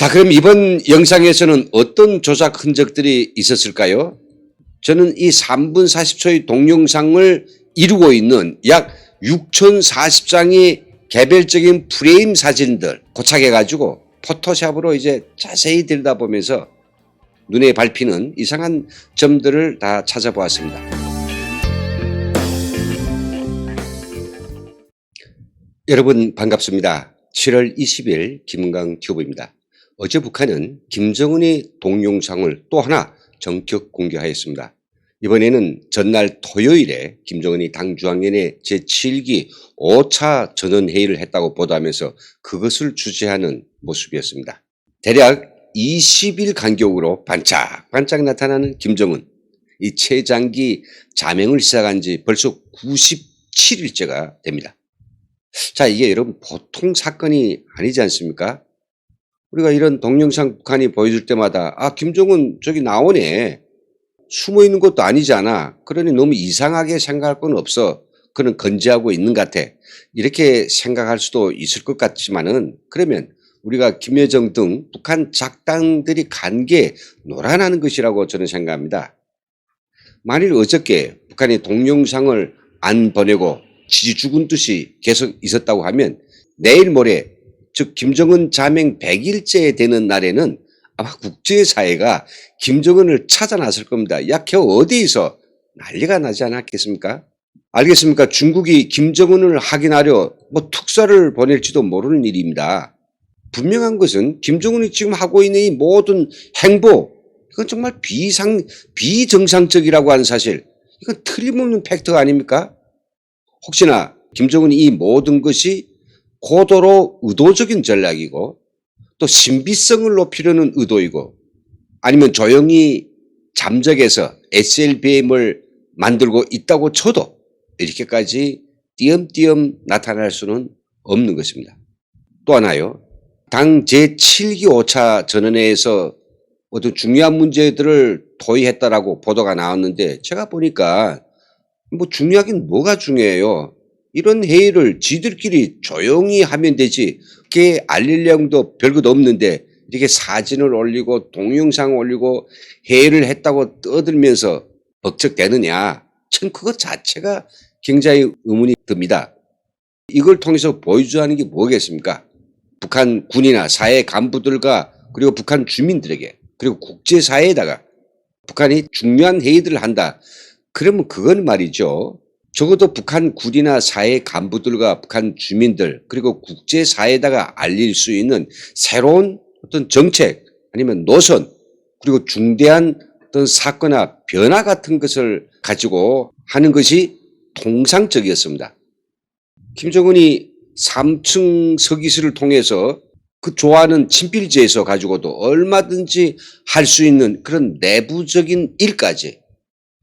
자, 그럼 이번 영상에서는 어떤 조작 흔적들이 있었을까요? 저는 이 3분 40초의 동영상을 이루고 있는 약 6040장의 개별적인 프레임 사진들 고착해가지고 포토샵으로 이제 자세히 들여다보면서 눈에 밟히는 이상한 점들을 다 찾아보았습니다. 여러분 반갑습니다. 7월 20일 김은강 튜브입니다. 어제 북한은 김정은의 동영상을 또 하나 전격 공개하였습니다. 이번에는 전날 토요일에 김정은이 당중앙위원회 제7기 5차 전원회의를 했다고 보도하면서 그것을 주재하는 모습이었습니다. 대략 20일 간격으로 반짝반짝 나타나는 김정은, 이 최장기 자맹을 시작한 지 벌써 97일째가 됩니다. 자, 이게 여러분 보통 사건이 아니지 않습니까? 우리가 이런 동영상 북한이 보여줄 때마다 김정은 저기 나오네. 숨어 있는 것도 아니잖아. 그러니 너무 이상하게 생각할 건 없어. 그는 건재하고 있는 것 같아. 이렇게 생각할 수도 있을 것 같지만은, 그러면 우리가 김여정 등 북한 작당들이 간 게 노란하는 것이라고 저는 생각합니다. 만일 어저께 북한이 동영상을 안 보내고 지지 죽은 듯이 계속 있었다고 하면 내일 모레, 즉 김정은 자맹 100일째 되는 날에는 아마 국제사회가 김정은을 찾아 나설 겁니다. 야, 걔 어디서 난리가 나지 않았겠습니까? 알겠습니까? 중국이 김정은을 확인하려 특사를 보낼지도 모르는 일입니다. 분명한 것은 김정은이 지금 하고 있는 이 모든 행보, 이건 정말 비정상적이라고 하는 사실, 이건 틀림없는 팩트 아닙니까? 혹시나 김정은이 이 모든 것이 고도로 의도적인 전략이고 또 신비성을 높이려는 의도이고, 아니면 조용히 잠적해서 SLBM을 만들고 있다고 쳐도 이렇게까지 띄엄띄엄 나타날 수는 없는 것입니다. 또 하나요. 당 제7기 5차 전원회에서 어떤 중요한 문제들을 토의했다라고 보도가 나왔는데, 제가 보니까 중요하긴 뭐가 중요해요. 이런 회의를 지들끼리 조용히 하면 되지. 그게 알릴 내용도 별것 없는데 이렇게 사진을 올리고 동영상 올리고 회의를 했다고 떠들면서 벅적대느냐. 참 그것 자체가 굉장히 의문이 듭니다. 이걸 통해서 보여주자는 게 뭐겠습니까? 북한 군이나 사회 간부들과 그리고 북한 주민들에게, 그리고 국제사회에다가 북한이 중요한 회의들을 한다. 그러면 그건 말이죠. 적어도 북한 군이나 사회 간부들과 북한 주민들 그리고 국제사회에다가 알릴 수 있는 새로운 어떤 정책 아니면 노선, 그리고 중대한 어떤 사건이나 변화 같은 것을 가지고 하는 것이 통상적이었습니다. 김정은이 3층 서기실을 통해서 그 좋아하는 친필지에서 가지고도 얼마든지 할 수 있는 그런 내부적인 일까지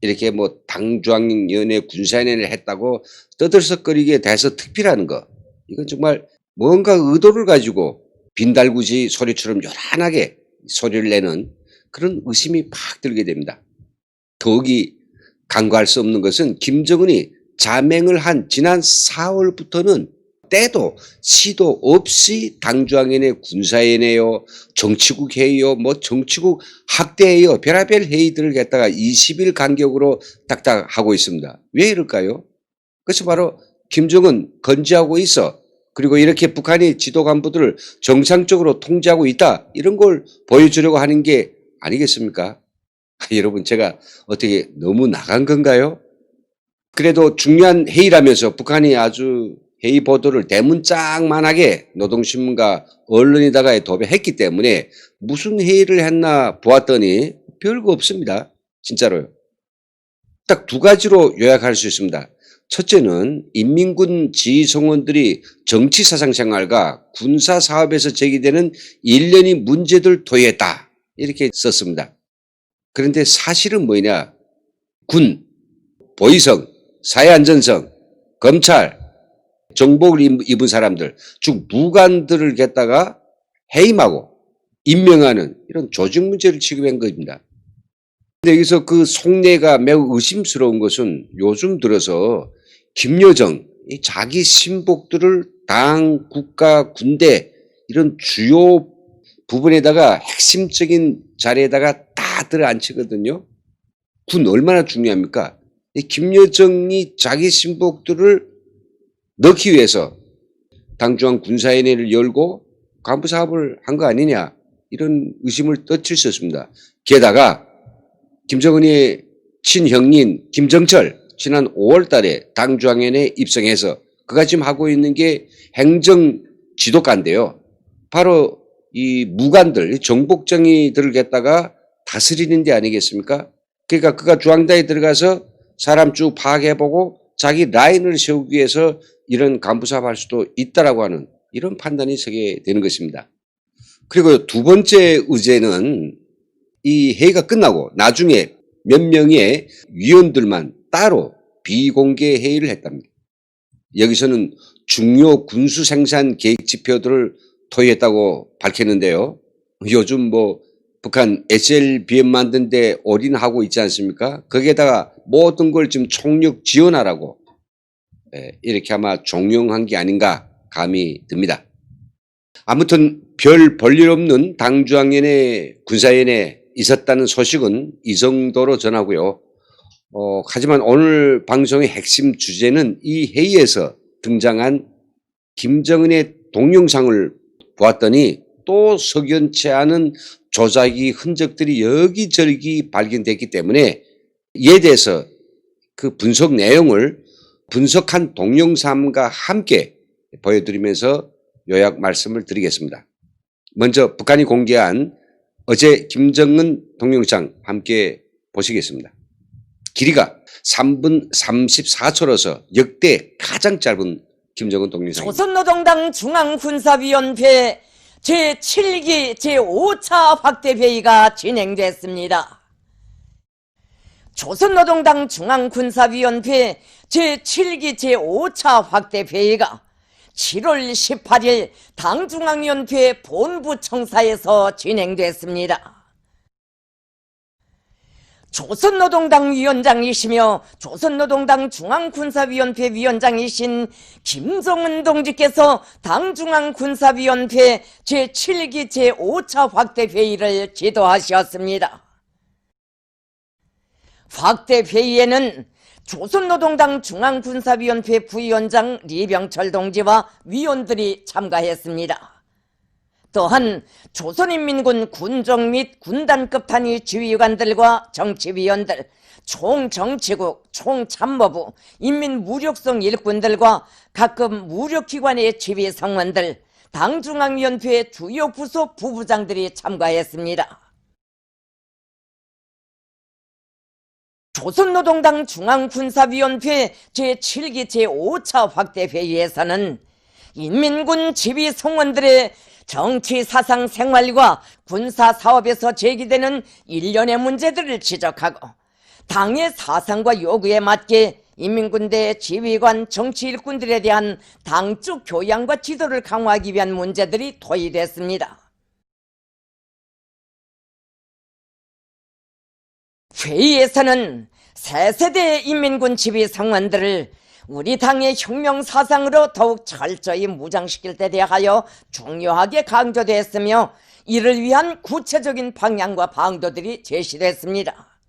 이렇게 당중앙위원회 군사위원회를 했다고 떠들썩거리게 돼서 특별하는 거, 이건 정말 뭔가 의도를 가지고 빈달구지 소리처럼 요란하게 소리를 내는 그런 의심이 팍 들게 됩니다. 더욱이 간과할 수 없는 것은 김정은이 자맹을 한 지난 4월부터는 때도 시도 없이 당중앙위원회 군사위원회요, 정치국 회의요, 정치국 학대회의요, 별의별 회의들을 갖다가 20일 간격으로 딱딱 하고 있습니다. 왜 이럴까요? 그것이 바로 김정은 건재하고 있어. 그리고 이렇게 북한이 지도 간부들을 정상적으로 통제하고 있다. 이런 걸 보여주려고 하는 게 아니겠습니까? 여러분, 제가 어떻게 너무 나간 건가요? 그래도 중요한 회의라면서 북한이 아주 회의 보도를 대문짝만하게 노동신문과 언론에다가 도배했기 때문에 무슨 회의를 했나 보았더니 별거 없습니다. 진짜로요. 딱 두 가지로 요약할 수 있습니다. 첫째는 인민군 지휘성원들이 정치사상생활과 군사사업에서 제기되는 일련의 문제들 토의했다. 이렇게 썼습니다. 그런데 사실은 뭐냐? 군, 보위성, 사회안전성, 검찰, 정복을 입은 사람들, 즉 무관들을 갖다가 해임하고 임명하는 이런 조직 문제를 취급한 겁니다. 근데 여기서 그 속내가 매우 의심스러운 것은 요즘 들어서 김여정, 자기 신복들을 당, 국가, 군대 이런 주요 부분에다가 핵심적인 자리에다가 다 들어앉히거든요. 군 얼마나 중요합니까? 이 김여정이 자기 신복들을 넣기 위해서 당중앙 군사위원회를 열고 간부 사업을 한 거 아니냐, 이런 의심을 떠칠 수 있습니다. 게다가 김정은의 친형인 김정철 지난 5월 달에 당중앙위원회에 입성해서 그가 지금 하고 있는 게 행정 지도가인데요. 바로 이 무관들, 정복정의들을 갖다가 다스리는 데 아니겠습니까? 그러니까 그가 중앙당에 들어가서 사람 쭉 파악해보고 자기 라인을 세우기 위해서 이런 간부 사업을 할 수도 있다라고 하는 이런 판단이 서게 되는 것입니다. 그리고 두 번째 의제는 이 회의가 끝나고 나중에 몇 명의 위원들만 따로 비공개 회의를 했답니다. 여기서는 중요 군수 생산 계획 지표들을 토의했다고 밝혔는데요. 요즘 뭐 북한 SLBM 만드는데 올인하고 있지 않습니까? 거기에다가 모든 걸 지금 총력 지원하라고 이렇게 아마 종용한 게 아닌가 감이 듭니다. 아무튼 별 볼일 없는 당중앙위원회 군사위원회에 있었다는 소식은 이 정도로 전하고요. 하지만 오늘 방송의 핵심 주제는 이 회의에서 등장한 김정은의 동영상을 보았더니 또 석연치 않은 조작이 흔적들이 여기저기 발견됐기 때문에 이에 대해서 그 분석 내용을 분석한 동영상과 함께 보여드리면서 요약 말씀을 드리겠습니다. 먼저 북한이 공개한 어제 김정은 동영상 함께 보시겠습니다. 길이가 3분 34초로서 역대 가장 짧은 김정은 동영상입니다. 조선노동당 중앙군사위원회 제7기 제5차 확대회의가 진행됐습니다. 조선노동당 중앙군사위원회 제7기 제5차 확대회의가 7월 18일 당중앙위원회 본부청사에서 진행됐습니다. 조선노동당 위원장이시며 조선노동당 중앙군사위원회 위원장이신 김정은 동지께서 당중앙군사위원회 제7기 제5차 확대회의를 지도하셨습니다. 확대회의에는 조선노동당 중앙군사위원회 부위원장 리병철 동지와 위원들이 참가했습니다. 또한 조선인민군 군정 및 군단급 단위 지휘관들과 정치위원들, 총정치국, 총참모부, 인민무력성 일꾼들과 각급 무력기관의 지휘성원들, 당중앙위원회 주요 부서 부부장들이 참가했습니다. 조선노동당 중앙군사위원회 제7기 제5차 확대회의에서는 인민군 지휘성원들의 정치 사상 생활과 군사 사업에서 제기되는 일련의 문제들을 지적하고 당의 사상과 요구에 맞게 인민군대 지휘관 정치 일꾼들에 대한 당적 교양과 지도를 강화하기 위한 문제들이 토의됐습니다. 회의에서는 새 세대의 인민군 지휘 상원들을 우리 당의 혁명 사상으로 더욱 철저히 무장시킬 데 대하여 중요하게 강조됐으며 이를 위한 구체적인 방향과 방도들이 제시됐습니다.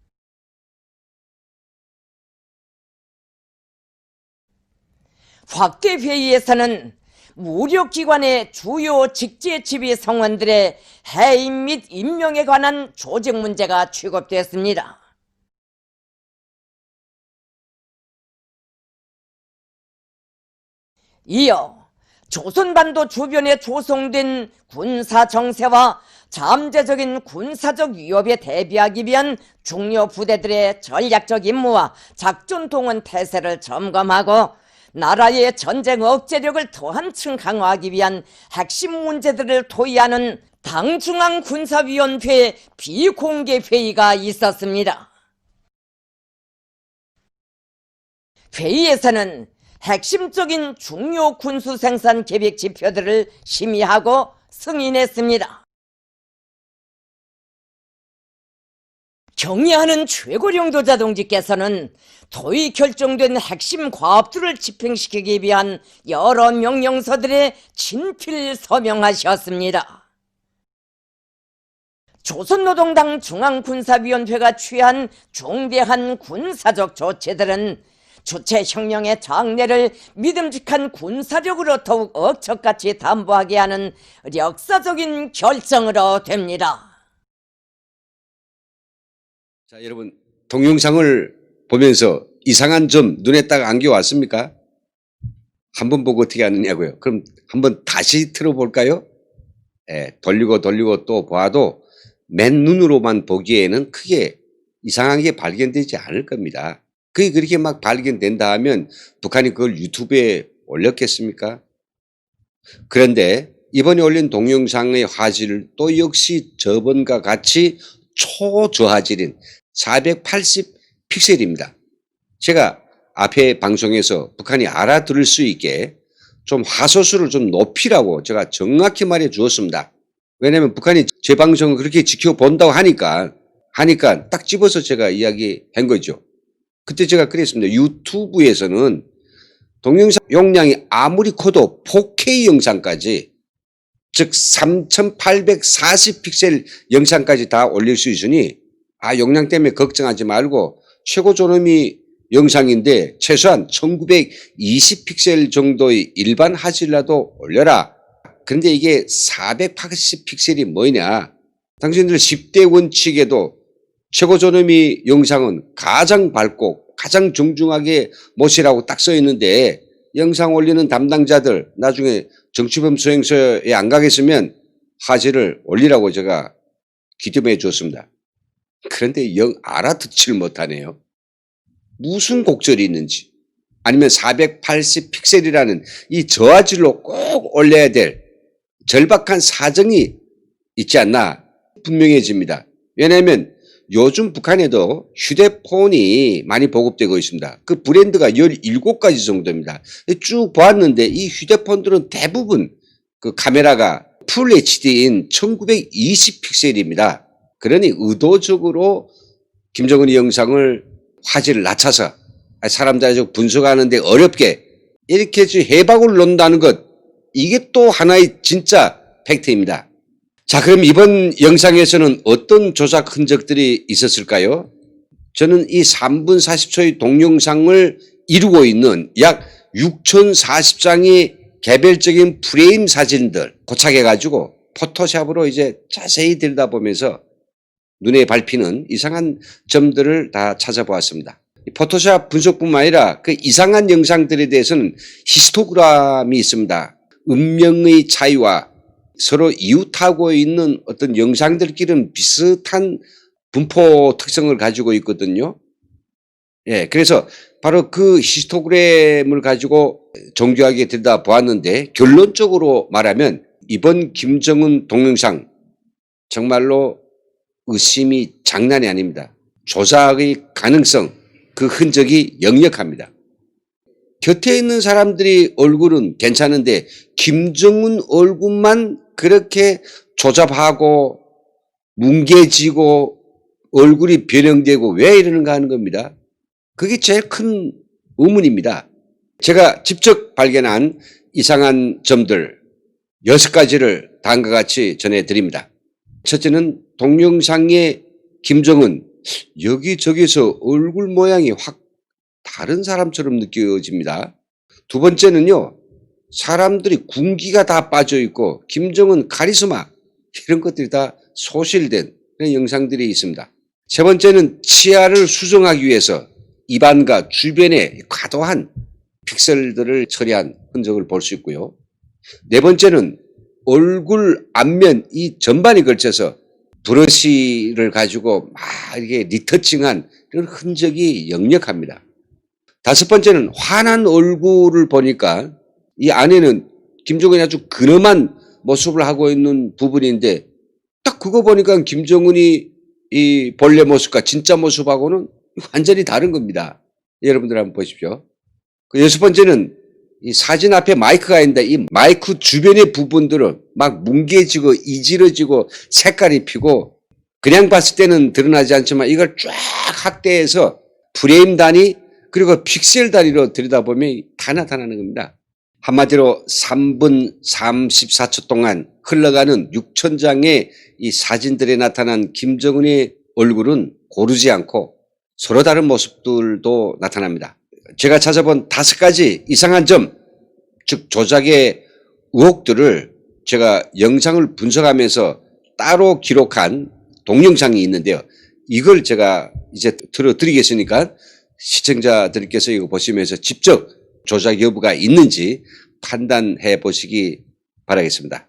확대회의에서는 무력기관의 주요 직제 지휘 성원들의 해임 및 임명에 관한 조직 문제가 취급됐습니다. 이어 조선반도 주변에 조성된 군사 정세와 잠재적인 군사적 위협에 대비하기 위한 중요 부대들의 전략적 임무와 작전 동원 태세를 점검하고 나라의 전쟁 억제력을 더 한층 강화하기 위한 핵심 문제들을 토의하는 당중앙군사위원회 비공개 회의가 있었습니다. 회의에서는 핵심적인 중요 군수 생산 계획 지표들을 심의하고 승인했습니다. 경의하는 최고령도자 동지께서는 토의 결정된 핵심 과업들을 집행시키기 위한 여러 명령서들에 친필 서명하셨습니다. 조선노동당 중앙군사위원회가 취한 중대한 군사적 조치들은 주체 형령의 장래를 믿음직한 군사력으로 더욱 억척같이 담보하게 하는 역사적인 결정으로 됩니다. 자, 여러분, 동영상을 보면서 이상한 점 눈에 딱 안겨왔습니까? 한번 보고 어떻게 하느냐고요. 그럼 한번 다시 틀어볼까요? 돌리고 또 봐도 맨눈으로만 보기에는 크게 이상한 게 발견되지 않을 겁니다. 그게 그렇게 막 발견된다 하면 북한이 그걸 유튜브에 올렸겠습니까? 그런데 이번에 올린 동영상의 화질을 또 역시 저번과 같이 초저화질인 480 픽셀입니다. 제가 앞에 방송에서 북한이 알아들을 수 있게 좀 화소수를 좀 높이라고 제가 정확히 말해 주었습니다. 왜냐하면 북한이 제 방송을 그렇게 지켜본다고 하니까 딱 집어서 제가 이야기한 거죠. 그때 제가 그랬습니다. 유튜브에서는 동영상 용량이 아무리 커도 4K 영상까지, 즉 3840 픽셀 영상까지 다 올릴 수 있으니 용량 때문에 걱정하지 말고 최고 존엄이 영상인데 최소한 1920 픽셀 정도의 일반 화질이라도 올려라. 그런데 이게 480 픽셀이 뭐냐? 당신들 10대 원칙에도 최고 존엄이 영상은 가장 밝고 가장 정중하게 모시라고 딱 써 있는데 영상 올리는 담당자들 나중에 정치범 수행소에 안 가겠으면 화질을 올리라고 제가 기점해 줬습니다. 그런데 영 알아듣지를 못하네요. 무슨 곡절이 있는지, 아니면 480 픽셀이라는 이 저화질로 꼭 올려야 될 절박한 사정이 있지 않나 분명해집니다. 왜냐하면 요즘 북한에도 휴대폰이 많이 보급되고 있습니다. 그 브랜드가 17가지 정도입니다. 쭉 보았는데 이 휴대폰들은 대부분 그 카메라가 풀 HD인 1920 픽셀입니다. 그러니 의도적으로 김정은이 영상을 화질을 낮춰서 사람들이 분석하는데 어렵게 이렇게 해박을 놓는다는 것, 이게 또 하나의 진짜 팩트입니다. 자, 그럼 이번 영상에서는 어떤 조작 흔적들이 있었을까요? 저는 이 3분 40초의 동영상을 이루고 있는 약 6040장의 개별적인 프레임 사진들 고착해가지고 포토샵으로 이제 자세히 들여다보면서 눈에 밟히는 이상한 점들을 다 찾아보았습니다. 포토샵 분석뿐만 아니라 그 이상한 영상들에 대해서는 히스토그램이 있습니다. 음명의 차이와 서로 이웃하고 있는 어떤 영상들끼리는 비슷한 분포 특성을 가지고 있거든요. 그래서 바로 그 히스토그램을 가지고 정교하게 들여다보았는데 결론적으로 말하면 이번 김정은 동영상 정말로 의심이 장난이 아닙니다. 조작의 가능성, 그 흔적이 역력합니다. 곁에 있는 사람들이 얼굴은 괜찮은데 김정은 얼굴만 그렇게 조잡하고 뭉개지고 얼굴이 변형되고 왜 이러는가 하는 겁니다. 그게 제일 큰 의문입니다. 제가 직접 발견한 이상한 점들 6가지를 다음과 같이 전해드립니다. 첫째는 동영상의 김정은 여기저기서 얼굴 모양이 확 다른 사람처럼 느껴집니다. 두 번째는요, 사람들이 군기가 다 빠져있고 김정은 카리스마 이런 것들이 다 소실된 그런 영상들이 있습니다. 세 번째는 치아를 수정하기 위해서 입안과 주변에 과도한 픽셀들을 처리한 흔적을 볼 수 있고요. 네 번째는 얼굴 앞면 이 전반에 걸쳐서 브러쉬를 가지고 막 이렇게 리터칭한 이런 흔적이 역력합니다. 다섯 번째는 환한 얼굴을 보니까 이 안에는 김정은이 아주 근엄한 모습을 하고 있는 부분인데 딱 그거 보니까 김정은이 이 본래 모습과 진짜 모습하고는 완전히 다른 겁니다. 여러분들 한번 보십시오. 그 여섯 번째는 이 사진 앞에 마이크가 있는데 이 마이크 주변의 부분들은 막 뭉개지고 이지러지고 색깔이 피고 그냥 봤을 때는 드러나지 않지만 이걸 쫙 확대해서 프레임 단위 그리고 픽셀 단위로 들여다보면 다 나타나는 겁니다. 한마디로 3분 34초 동안 흘러가는 6천 장의 이 사진들에 나타난 김정은의 얼굴은 고르지 않고 서로 다른 모습들도 나타납니다. 제가 찾아본 5가지 이상한 점, 즉 조작의 의혹들을 제가 영상을 분석하면서 따로 기록한 동영상이 있는데요. 이걸 제가 이제 틀어드리겠으니까 시청자들께서 이거 보시면서 직접 조작 여부가 있는지 판단해 보시기 바라겠습니다.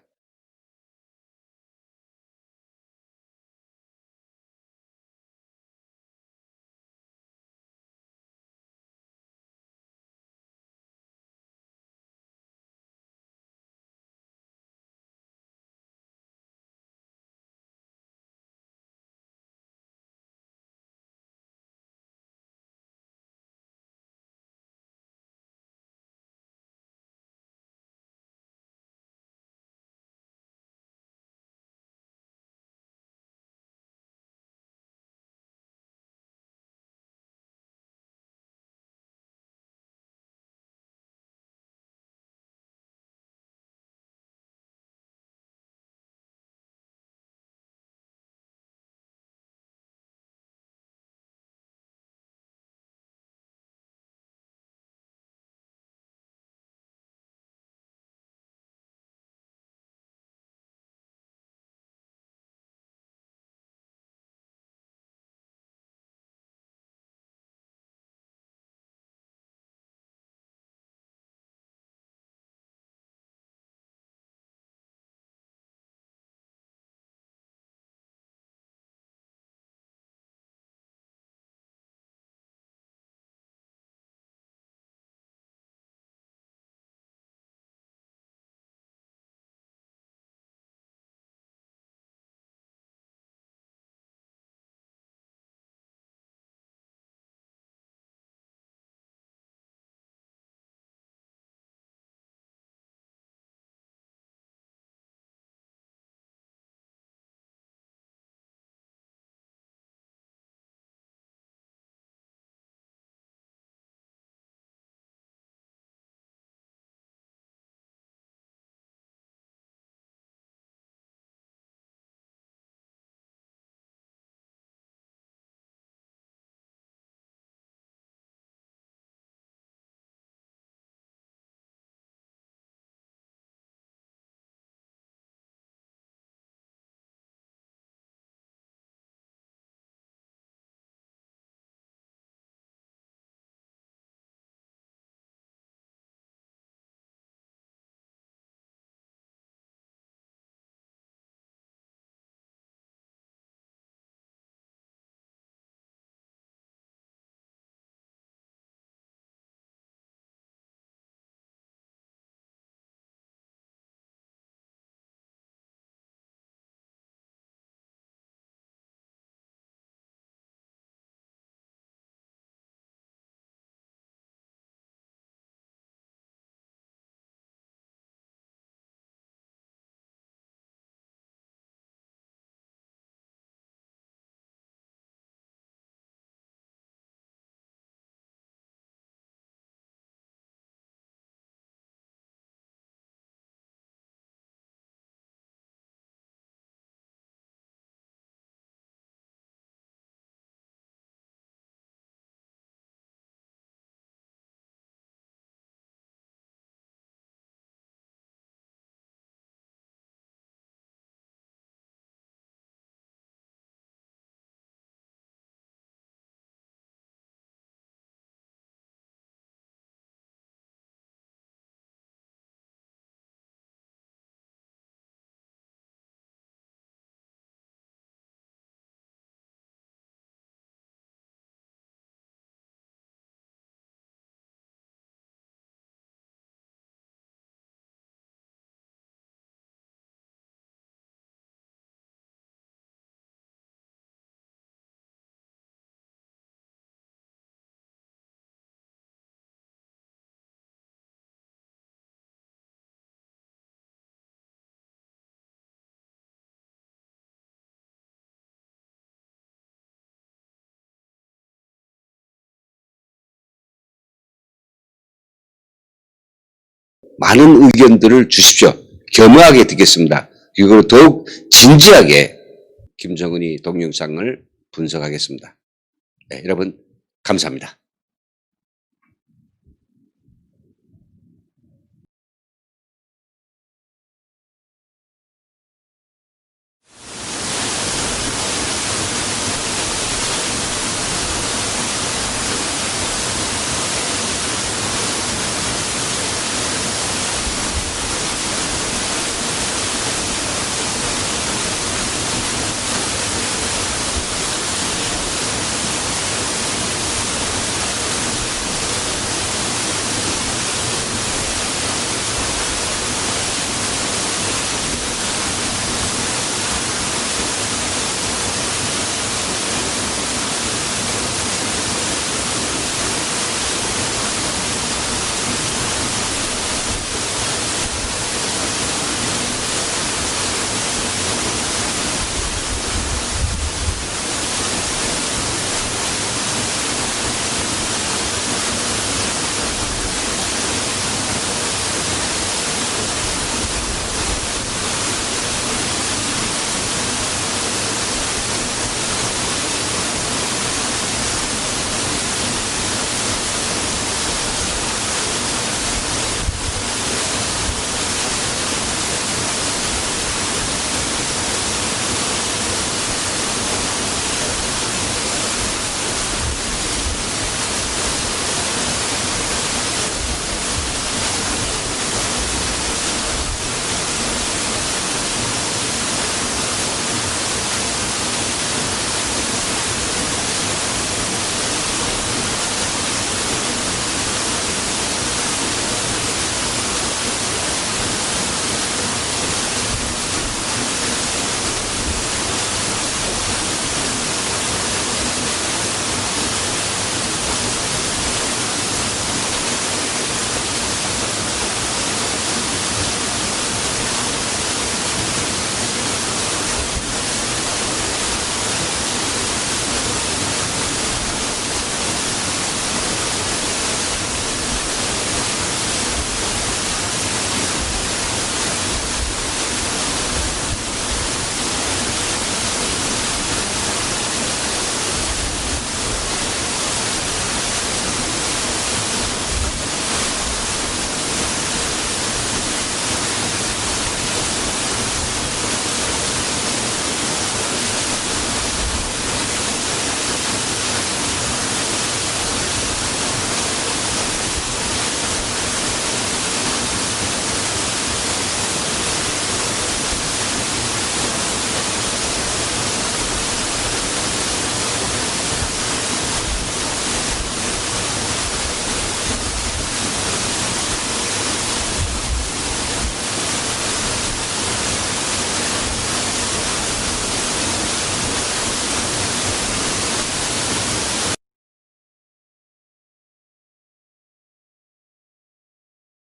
많은 의견들을 주십시오. 겸허하게 듣겠습니다. 그리고 더욱 진지하게 김정은이 동영상을 분석하겠습니다. 네, 여러분 감사합니다.